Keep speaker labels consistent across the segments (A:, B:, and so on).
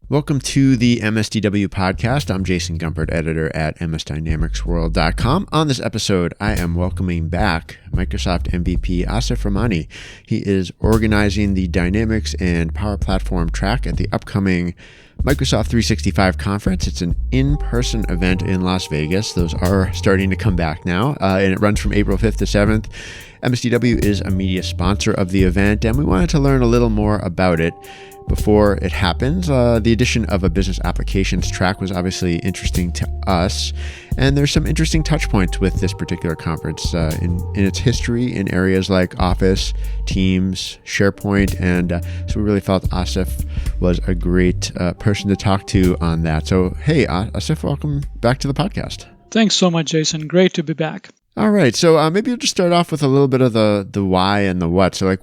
A: Welcome to the MSDW podcast. I'm Jason Gumpert, editor at msdynamicsworld.com. On this episode, I am welcoming back Microsoft MVP Asif Rehmani. He is organizing the Dynamics and Power Platform track at the upcoming Microsoft 365 conference. It's an in-person event in Las Vegas. Those are starting to come back now, and it runs from April 5th to 7th. MSDW is a media sponsor of the event, and we wanted to learn a little more about it before it happens. The addition of a business applications track was obviously interesting to us, and there's some interesting touch points with this particular conference in its history in areas like Office, Teams, SharePoint, and so we really felt Asif was a great person to talk to on that. So hey, Asif, welcome back to the podcast.
B: Thanks so much, Jason. Great to be back.
A: All right, so maybe we'll just start off with a little bit of the why and the what. So like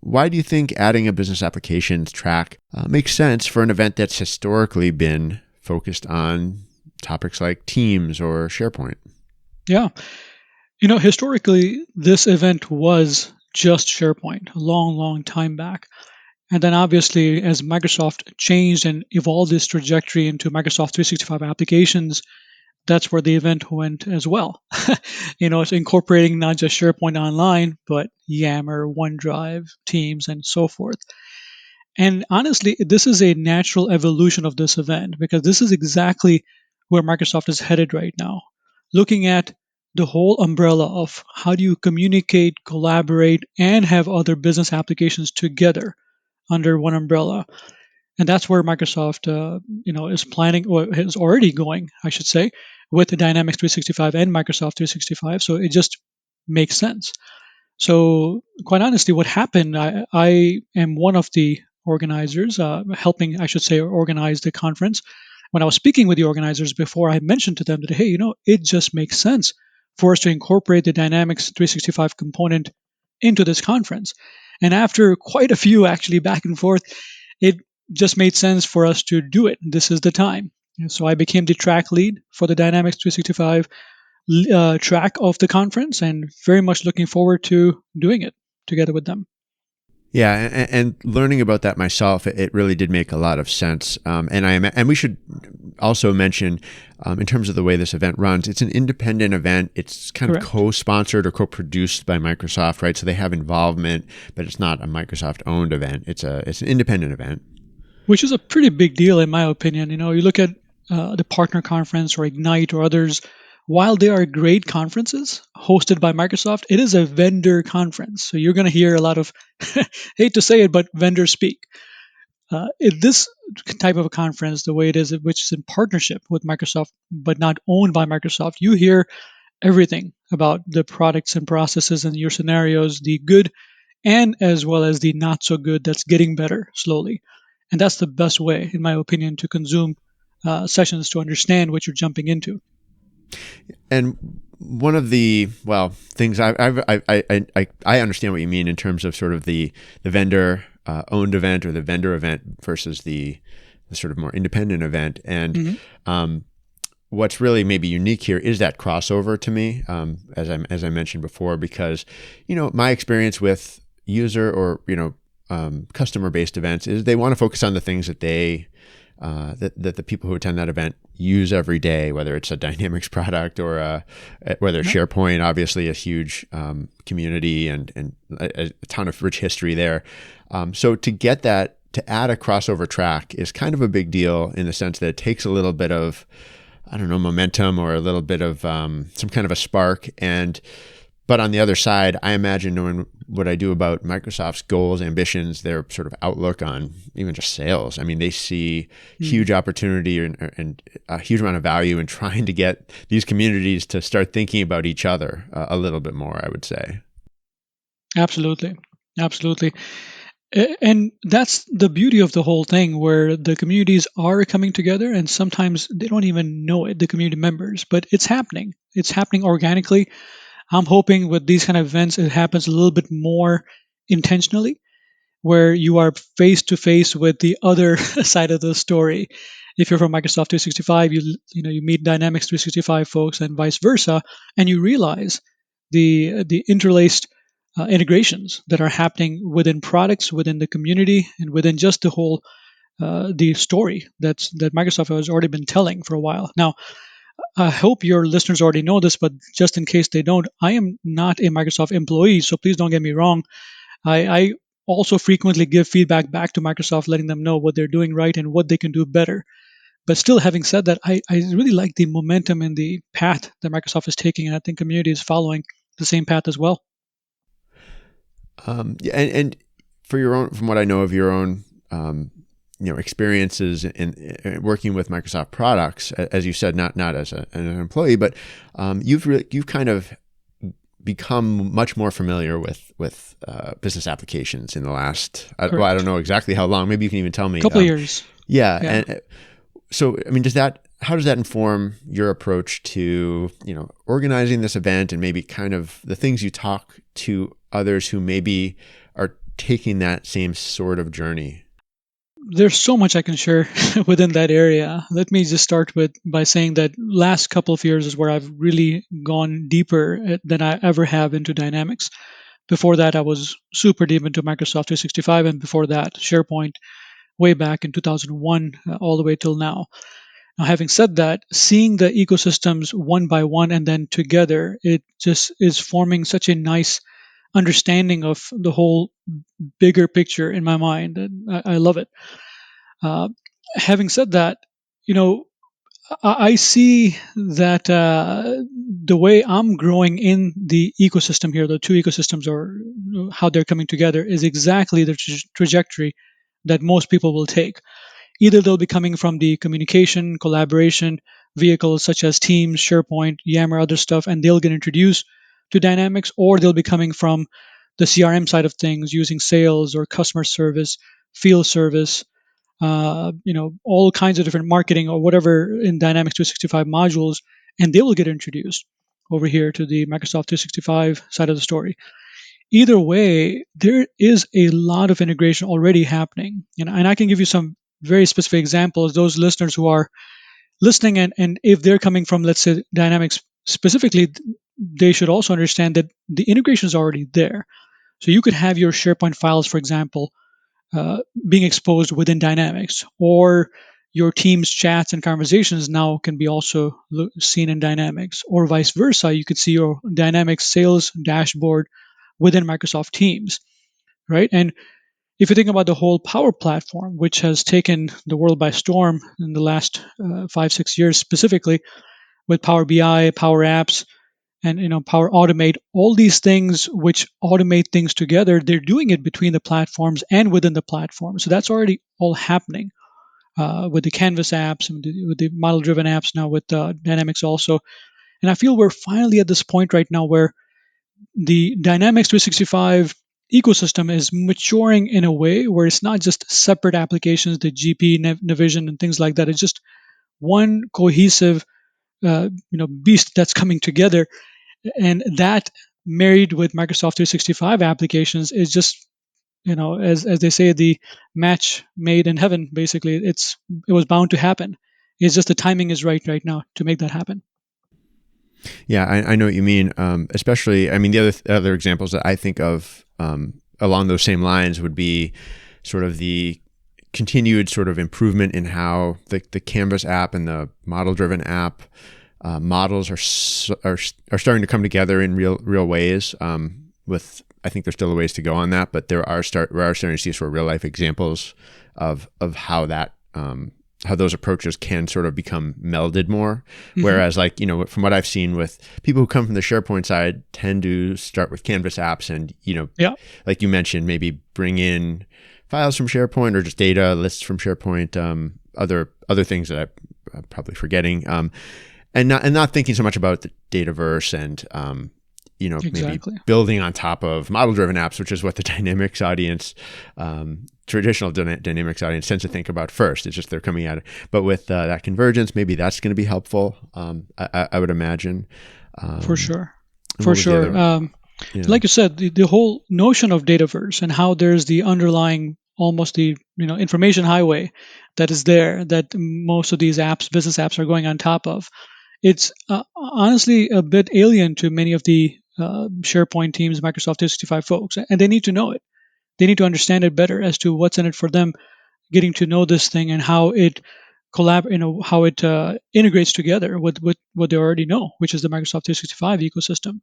A: why do you think adding a business applications track makes sense for an event that's historically been focused on topics like Teams or SharePoint?
B: Yeah. Historically, this event was just SharePoint a long, long time back. And then obviously, as Microsoft changed and evolved its trajectory into Microsoft 365 applications, that's where the event went as well. It's incorporating not just SharePoint Online, but Yammer, OneDrive, Teams, and so forth. And honestly, this is a natural evolution of this event because this is exactly where Microsoft is headed right now. Looking at the whole umbrella of how do you communicate, collaborate, and have other business applications together under one umbrella. And that's where Microsoft, is planning or is already going, I should say, with the Dynamics 365 and Microsoft 365. So it just makes sense. So quite honestly, what happened, I am one of the organizers, helping, I should say, organize the conference. When I was speaking with the organizers before, I mentioned to them that, hey, it just makes sense for us to incorporate the Dynamics 365 component into this conference. And after quite a few actually back and forth, it just made sense for us to do it. This is the time. So I became the track lead for the Dynamics 365 track of the conference, and very much looking forward to doing it together with them.
A: Yeah, and learning about that myself, it really did make a lot of sense. And we should also mention, in terms of the way this event runs, it's an independent event. It's kind
B: Correct.
A: of co-sponsored or co-produced by Microsoft, right? So they have involvement, but it's not a Microsoft-owned event. It's an independent event,
B: which is a pretty big deal in my opinion. You look at the Partner Conference or Ignite or others. While they are great conferences hosted by Microsoft, it is a vendor conference. So you're going to hear a lot of, hate to say it, but vendor speak. This type of a conference, the way it is, which is in partnership with Microsoft, but not owned by Microsoft, you hear everything about the products and processes and your scenarios, the good and as well as the not so good that's getting better slowly. And that's the best way, in my opinion, to consume sessions to understand what you're jumping into.
A: And one of the things I understand what you mean in terms of sort of the vendor owned event or the vendor event versus the sort of more independent event. And what's really maybe unique here is that crossover to me, as I mentioned before, because my experience with user or customer based events is they want to focus on the things that they that the people who attend that event use every day, whether it's a Dynamics product or whether SharePoint, obviously a huge community and a ton of rich history there. So to get that, to add a crossover track is kind of a big deal in the sense that it takes a little bit of, momentum or a little bit of some kind of a spark. But on the other side, I imagine knowing what I do about Microsoft's goals, ambitions, their sort of outlook on even just sales. I mean, they see huge opportunity and a huge amount of value in trying to get these communities to start thinking about each other a little bit more, I would say.
B: Absolutely. And that's the beauty of the whole thing, where the communities are coming together and sometimes they don't even know it, the community members, but it's happening. It's happening organically. I'm hoping with these kind of events, it happens a little bit more intentionally, where you are face to face with the other side of the story. If you're from Microsoft 365, you meet Dynamics 365 folks and vice versa, and you realize the interlaced integrations that are happening within products, within the community, and within just the whole the story that Microsoft has already been telling for a while. Now, I hope your listeners already know this, but just in case they don't, I am not a Microsoft employee, so please don't get me wrong. I also frequently give feedback back to Microsoft, letting them know what they're doing right and what they can do better. But still, having said that, I really like the momentum and the path that Microsoft is taking, and I think community is following the same path as well.
A: Yeah, and for your own, from what I know of your own, experiences in working with Microsoft products, as you said, not as an employee, but you've kind of become much more familiar with business applications in the last. I
B: Correct.
A: don't know exactly how long. Maybe you can even tell me.
B: Couple of years.
A: Yeah,
B: Yeah.
A: and so I mean, how does that inform your approach to organizing this event and maybe kind of the things you talk to others who maybe are taking that same sort of journey?
B: There's so much I can share within that area. Let me just start by saying that last couple of years is where I've really gone deeper than I ever have into Dynamics. Before that, I was super deep into Microsoft 365, and before that, SharePoint, way back in 2001, all the way till now. Now, having said that, seeing the ecosystems one by one and then together, it just is forming such a nice understanding of the whole bigger picture in my mind. And I love it. Uh, Having said that, you know, I see that the way I'm growing in the ecosystem here, the two ecosystems, or how they're coming together, is exactly the trajectory that most people will take. Either they'll be coming from the communication, collaboration vehicles such as Teams, SharePoint, Yammer, other stuff, and they'll get introduced to Dynamics, or they'll be coming from the CRM side of things using sales or customer service, field service, all kinds of different marketing or whatever in Dynamics 365 modules, and they will get introduced over here to the Microsoft 365 side of the story. Either way, there is a lot of integration already happening. And I can give you some very specific examples. Those listeners who are listening, and if they're coming from, let's say, Dynamics specifically, they should also understand that the integration is already there. So you could have your SharePoint files, for example, being exposed within Dynamics, or your team's chats and conversations now can be also seen in Dynamics, or vice versa. You could see your Dynamics sales dashboard within Microsoft Teams, right? And if you think about the whole Power Platform, which has taken the world by storm in the last 5-6 years, specifically with Power BI, Power Apps, and Power Automate, all these things which automate things together, they're doing it between the platforms and within the platform. So that's already all happening with the Canvas apps and with the model-driven apps now with Dynamics also. And I feel we're finally at this point right now where the Dynamics 365 ecosystem is maturing in a way where it's not just separate applications, the GP, Navision, and things like that. It's just one cohesive, beast that's coming together, and that married with Microsoft 365 applications is just, as they say, the match made in heaven. Basically, it was bound to happen. It's just the timing is right now to make that happen.
A: Yeah, I know what you mean. Especially, I mean, the other examples that I think of along those same lines would be sort of the continued sort of improvement in how the Canvas app and the model-driven app models are starting to come together in real ways. With I think there's still a ways to go on that, but we are starting to see sort of real life examples of how that. How those approaches can sort of become melded more. Mm-hmm. Whereas from what I've seen with people who come from the SharePoint side tend to start with Canvas apps and, like you mentioned, maybe bring in files from SharePoint or just data lists from SharePoint, other things that I'm probably forgetting, and not thinking so much about the Dataverse and,
B: Exactly.
A: maybe building on top of model-driven apps, which is what the Dynamics audience, traditional Dynamics audience tends to think about first. It's just they're coming at it. But with that convergence, maybe that's going to be helpful, I would imagine.
B: For sure. Like you said, the whole notion of Dataverse and how there's the underlying, almost the information highway that is there that most of these business apps are going on top of. It's honestly a bit alien to many of the SharePoint teams, Microsoft 365 folks, and they need to know it. They need to understand it better as to what's in it for them getting to know this thing and how it how it integrates together with what they already know, which is the Microsoft 365 ecosystem.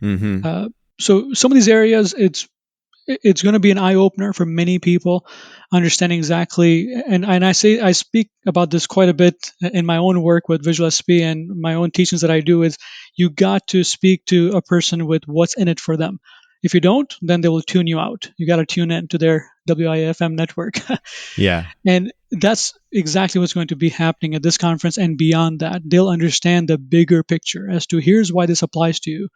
A: Mm-hmm.
B: So some of these areas, it's going to be an eye opener for many people, understanding exactly. And I speak about this quite a bit in my own work with Visual SP and my own teachings that I do. Is you got to speak to a person with what's in it for them. If you don't, then they will tune you out. You got to tune in to their WIFM network.
A: Yeah.
B: And that's exactly what's going to be happening at this conference and beyond that. They'll understand the bigger picture as to here's why this applies to you.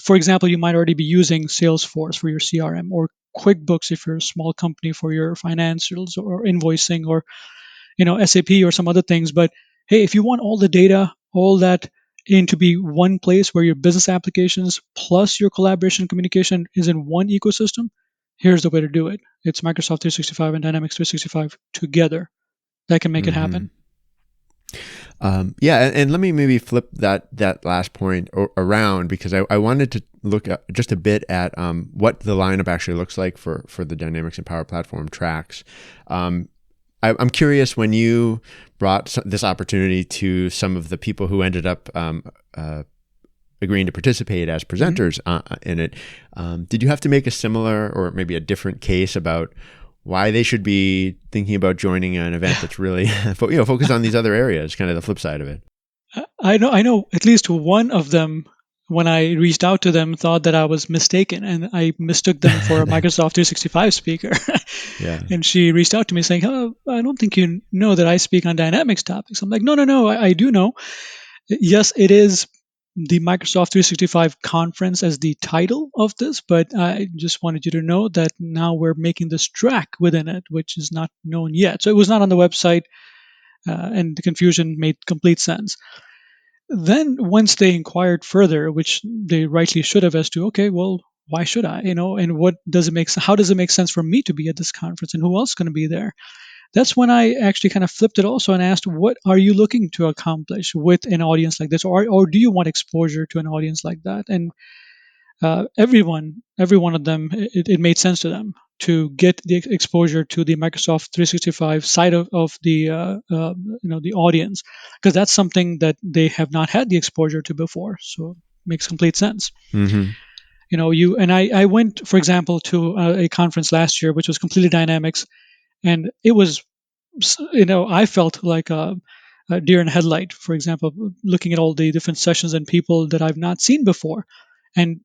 B: For example, you might already be using Salesforce for your CRM, or QuickBooks if you're a small company for your financials or invoicing, or SAP or some other things. But hey, if you want all the data, all that in to be one place where your business applications plus your collaboration communication is in one ecosystem, here's the way to do it. It's Microsoft 365 and Dynamics 365 together that can make it
A: Mm-hmm.
B: happen.
A: Yeah, and let me maybe flip that last point around, because I wanted to look at just a bit at what the lineup actually looks like for the Dynamics and Power Platform tracks. I'm curious, when you brought this opportunity to some of the people who ended up agreeing to participate as presenters in it, did you have to make a similar or maybe a different case about why they should be thinking about joining an event that's really focused on these other areas, kind of the flip side of it?
B: I know at least one of them, when I reached out to them, thought that I was mistaken, and I mistook them for a Microsoft 365 speaker.
A: Yeah.
B: And she reached out to me saying, "Oh, I don't think you know that I speak on Dynamics topics." I'm like, "No, no, no, I do know. Yes, it is the Microsoft 365 conference as the title of this, but I just wanted you to know that now we're making this track within it, which is not known yet." So it was not on the website, and the confusion made complete sense. Then once they inquired further, which they rightly should have, as to, okay, well, why should I, and what does it make, how does it make sense for me to be at this conference, and who else is going to be there? That's when I actually kind of flipped it also and asked, what are you looking to accomplish with an audience like this, or do you want exposure to an audience like that? And every one of them, it made sense to them to get the exposure to the Microsoft 365 side of the the audience, because that's something that they have not had the exposure to before. So it makes complete sense.
A: Mm-hmm.
B: You and I went, for example, to a conference last year which was completely Dynamics, and it was, I felt like a deer in headlight, for example, looking at all the different sessions and people that I've not seen before. And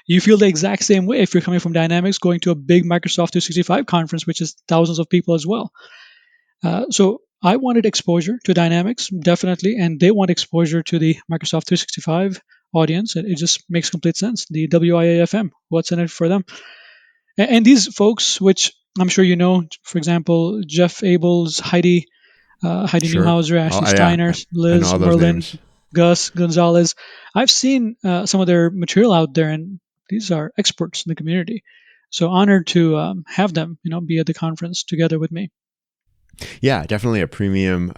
B: you feel the exact same way if you're coming from Dynamics going to a big Microsoft 365 conference, which is thousands of people as well. So I wanted exposure to Dynamics, definitely, and they want exposure to the Microsoft 365 audience. It just makes complete sense. The WIAFM, what's in it for them? And these folks, which I'm sure you know, for example, Jeff Abels, Heidi
A: Sure.
B: Newhouser,
A: Oh,
B: Ashley
A: yeah.
B: Steiner,
A: I know
B: Liz,
A: all those
B: Merlin,
A: names.
B: Gus Gonzalez. I've seen some of their material out there, and these are experts in the community. So honored to have them, be at the conference together with me.
A: Yeah, definitely a premium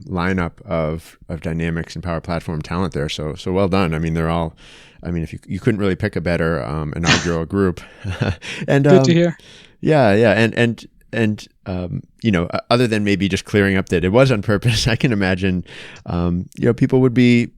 A: lineup of Dynamics and Power Platform talent there. So well done. I mean, they're all. I mean, if you couldn't really pick a better inaugural group, and
B: Good to hear.
A: yeah, and other than maybe just clearing up that it was on purpose, I can imagine, people would be,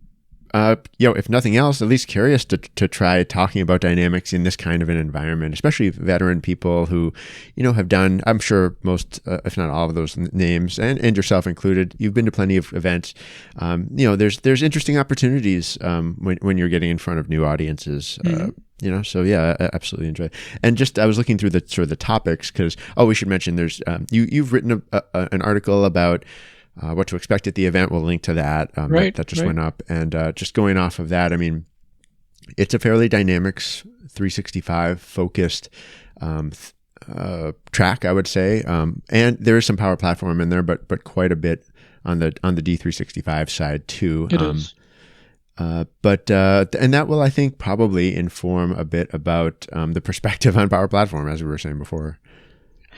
A: if nothing else, at least curious to try talking about Dynamics in this kind of an environment, especially veteran people who, have done, I'm sure most, if not all of those names, and yourself included, you've been to plenty of events. There's interesting opportunities when you're getting in front of new audiences. So yeah, I absolutely enjoy it. And just, I was looking through the sort of the topics, because, we should mention there's, you've written an article about what to expect at the event. We'll link to that. That just went up. And just going off of that, I mean, it's a fairly Dynamics 365 focused track, I would say. And there is some Power Platform in there, but quite a bit on the D365 side too.
B: It is.
A: And that will, I think, probably inform a bit about the perspective on Power Platform, as we were saying before.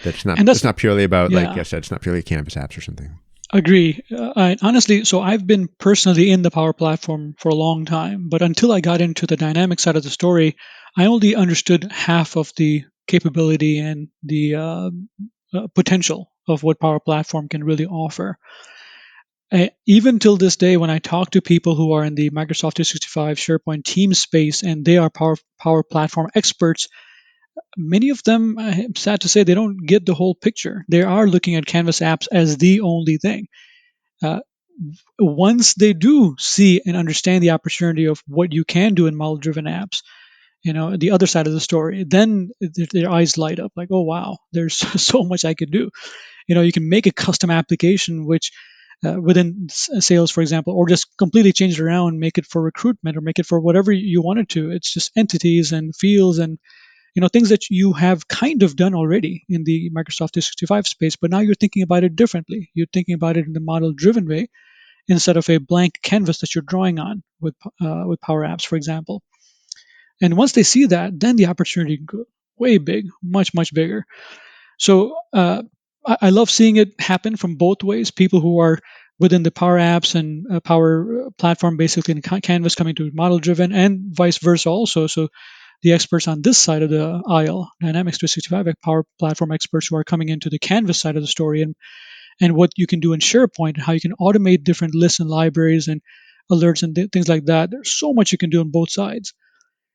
A: It's not purely about, like I said, it's not purely Canvas apps or something.
B: Agree. Honestly, so I've been personally in the Power Platform for a long time, but until I got into the dynamic side of the story, I only understood half of the capability and the potential of what Power Platform can really offer. Even till this day, when I talk to people who are in the Microsoft 365 SharePoint team space and they are Power Platform experts, many of them, I'm sad to say, they don't get the whole picture. They are looking at Canvas apps as the only thing. Uh, Once they do see and understand the opportunity of what you can do in model-driven apps, the other side of the story, then their eyes light up like, oh wow, there's so much I could do. You can make a custom application which within sales, for example, or just completely change it around, make it for recruitment or make it for whatever you want it to. It's just entities and fields and things that you have kind of done already in the Microsoft 365 space, but now you're thinking about it differently. You're thinking about it in the model driven way instead of a blank canvas that you're drawing on with Power Apps, for example. And once they see that, then the opportunity way big, much much bigger. So I love seeing it happen from both ways. People who are within the Power Apps and Power Platform, basically in Canvas, coming to model driven, and vice versa also. So the experts on this side of the aisle, Dynamics 365 Power Platform experts who are coming into the Canvas side of the story, and what you can do in SharePoint, how you can automate different lists and libraries and alerts and things like that. There's so much you can do on both sides.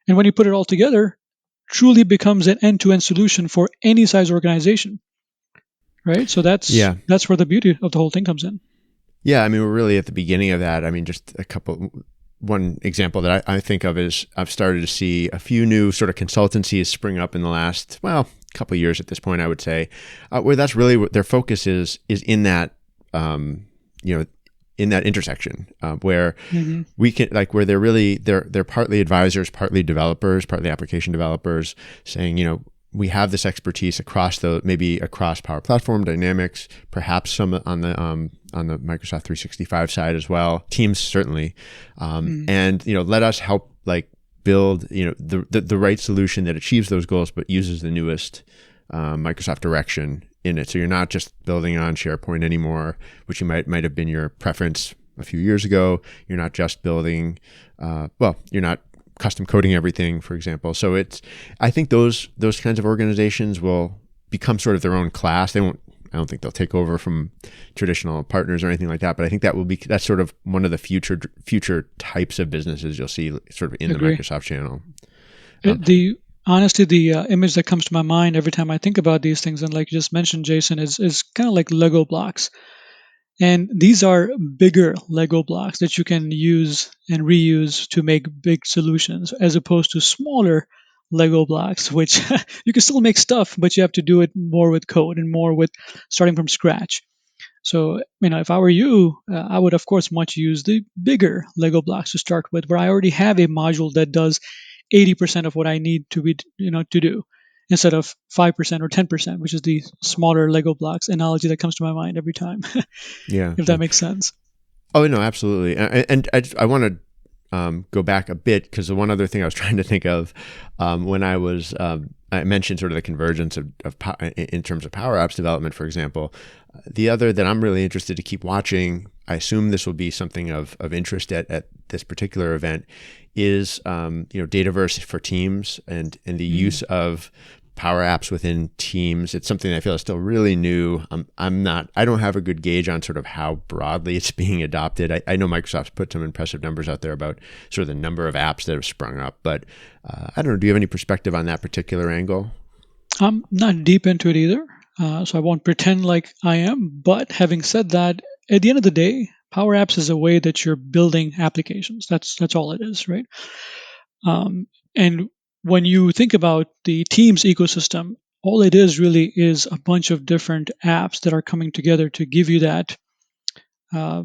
B: And when you put it all together, truly becomes an end-to-end solution for any size organization, right? So
A: Yeah.
B: that's where the beauty of the whole thing comes in.
A: Yeah, I mean, we're really at the beginning of that. I mean, just one example that I think of is I've started to see a few new sort of consultancies spring up in the last, well, couple of years at this point, I would say, where that's really what their focus is in that, in that intersection where we can, like, where they're partly advisors, partly developers, partly application developers, saying, we have this expertise maybe across Power Platform, Dynamics, perhaps some on the Microsoft 365 side as well, Teams certainly, and let us help build the right solution that achieves those goals but uses the newest Microsoft direction in it. So you're not just building on SharePoint anymore, which you might have been your preference a few years ago. You're not just building, you're not custom coding everything, for example. So I think those kinds of organizations will become sort of their own class. I don't think they'll take over from traditional partners or anything like that, but I think that's sort of one of the future types of businesses you'll see sort of in the Microsoft channel.
B: Honestly, the image that comes to my mind every time I think about these things, and like you just mentioned, Jason, is kind of like Lego blocks. And these are bigger Lego blocks that you can use and reuse to make big solutions, as opposed to smaller Lego blocks, which you can still make stuff, but you have to do it more with code and more with starting from scratch. So, if I were you, I would, of course, much use the bigger Lego blocks to start with, where I already have a module that does 80% of what I need to do, instead of 5% or 10%, which is the smaller Lego blocks analogy that comes to my mind every time.
A: Yeah.
B: If that makes sense.
A: Oh, no, absolutely. And I want to go back a bit, because the one other thing I was trying to think of when I mentioned sort of the convergence of in terms of Power Apps development, for example. The other that I'm really interested to keep watching, I assume this will be something of interest at this particular event, is Dataverse for Teams and the use of Power Apps within Teams. It's something I feel is still really new. I don't have a good gauge on sort of how broadly it's being adopted. I know Microsoft's put some impressive numbers out there about sort of the number of apps that have sprung up, but I don't know. Do you have any perspective on that particular angle?
B: I'm not deep into it either, so I won't pretend like I am. But having said that, at the end of the day, Power Apps is a way that you're building applications. That's all it is, right? And when you think about the Teams ecosystem, all it is really is a bunch of different apps that are coming together to give you that. Uh,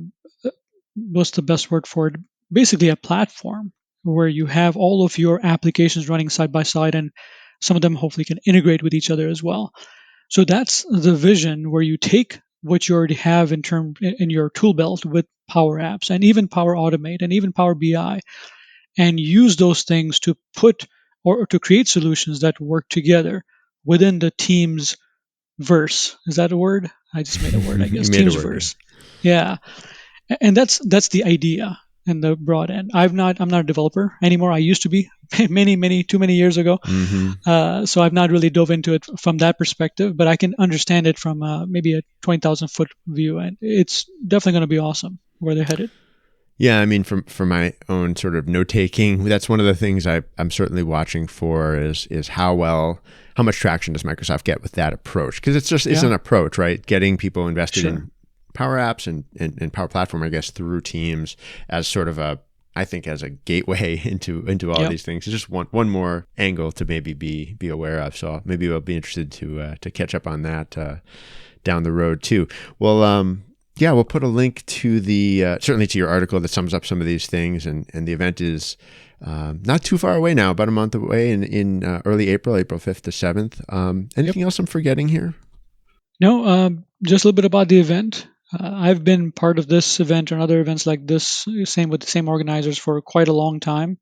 B: what's the best word for it? Basically, a platform where you have all of your applications running side by side, and some of them hopefully can integrate with each other as well. So that's the vision, where you take what you already have in your tool belt with Power Apps and even Power Automate and even Power BI, and use those things to put or to create solutions that work together within the Teams verse. Is that a word? I just made a word, I guess.
A: You made a
B: Teams
A: word.
B: verse. Yeah. And that's the idea. in the broad end. I'm not a developer anymore. I used to be too many years ago. So I've not really dove into it from that perspective, but I can understand it from maybe a 20,000 foot view, and it's definitely going to be awesome where they're headed.
A: Yeah, I mean, from my own sort of note taking, that's one of the things I'm certainly watching for is how much traction does Microsoft get with that approach? Because it's an approach, right? Getting people invested in Power Apps and Power Platform, I guess, through Teams as sort of I think as a gateway into all these things. It's just one more angle to maybe be aware of. So maybe I'll be interested to catch up on that down the road too. Well, yeah, we'll put a link to certainly to your article that sums up some of these things, and the event is not too far away now, about a month away in early April 5th to 7th. Anything else I'm forgetting here?
B: No, just a little bit about the event. I've been part of this event and other events like this, with the same organizers for quite a long time.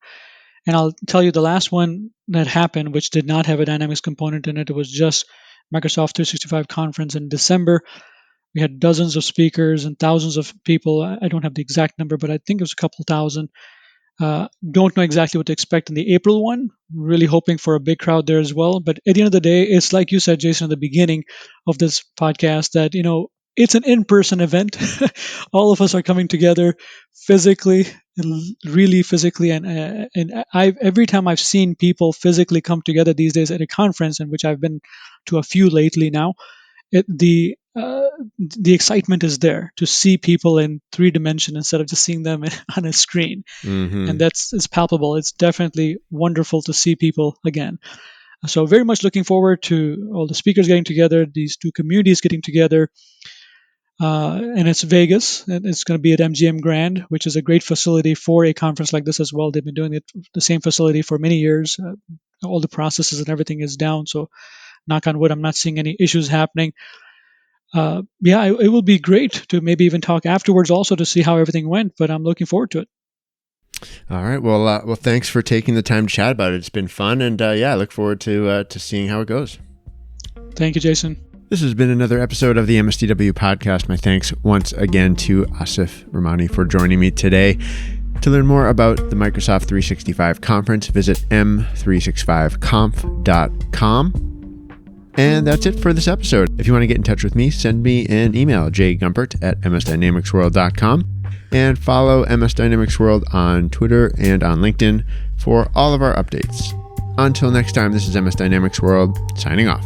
B: And I'll tell you, the last one that happened, which did not have a Dynamics component in it, it was just Microsoft 365 conference in December. We had dozens of speakers and thousands of people. I don't have the exact number, but I think it was a couple thousand. Don't know exactly what to expect in the April one. Really hoping for a big crowd there as well. But at the end of the day, it's like you said, Jason, at the beginning of this podcast, that it's an in-person event. All of us are coming together physically, really physically, and every time I've seen people physically come together these days at a conference, in which I've been to a few lately now, the excitement is there to see people in 3 dimension instead of just seeing them on a screen, and it's palpable. It's definitely wonderful to see people again. So very much looking forward to all the speakers getting together, these two communities getting together. And it's Vegas, and it's going to be at MGM Grand, which is a great facility for a conference like this as well. They've been doing it the same facility for many years. All the processes and everything is down, so knock on wood, I'm not seeing any issues happening. It will be great to maybe even talk afterwards also to see how everything went, but I'm looking forward to it.
A: All right. Well, thanks for taking the time to chat about it. It's been fun, and I look forward to seeing how it goes.
B: Thank you, Jason.
A: This has been another episode of the MSDW podcast. My thanks once again to Asif Rehmani for joining me today. To learn more about the Microsoft 365 conference, visit m365conf.com. And that's it for this episode. If you want to get in touch with me, send me an email, jgumpert@msdynamicsworld.com, and follow MS Dynamics World on Twitter and on LinkedIn for all of our updates. Until next time, this is MS Dynamics World, signing off.